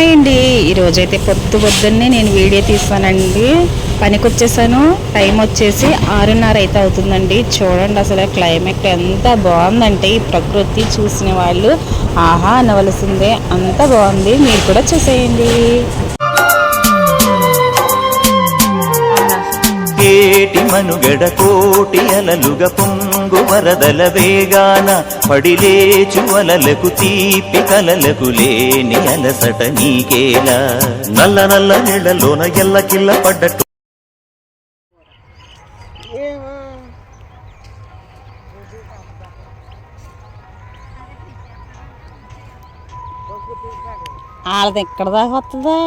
Hi అండి, ఈరోజైతే పొద్దున్నే నేను వీడియో తీస్తానండి. పనికి వచ్చేసాను. టైం వచ్చేసి 6:30 అయితే అవుతుందండి. చూడండి అసలు క్లైమేట్ ఎంత బాగుందంటే ఈ ప్రకృతి చూసిన వాళ్ళు ఆహా అనవలసిందే. అంత బాగుంది, మీరు కూడా చూసేయండి. కేటి మనుగడ కోటి అలలుగ పొంగు వరదల వేగాన పడిలేచు అలలకు తీపి కలలకు లేని అలసట నీకేలా. నల్ల నల్ల నీళ్లలోన ఎల్లకిల్ల పడ్డట్టు వాళ్ళది ఎక్కడ దాకా వస్తుందా?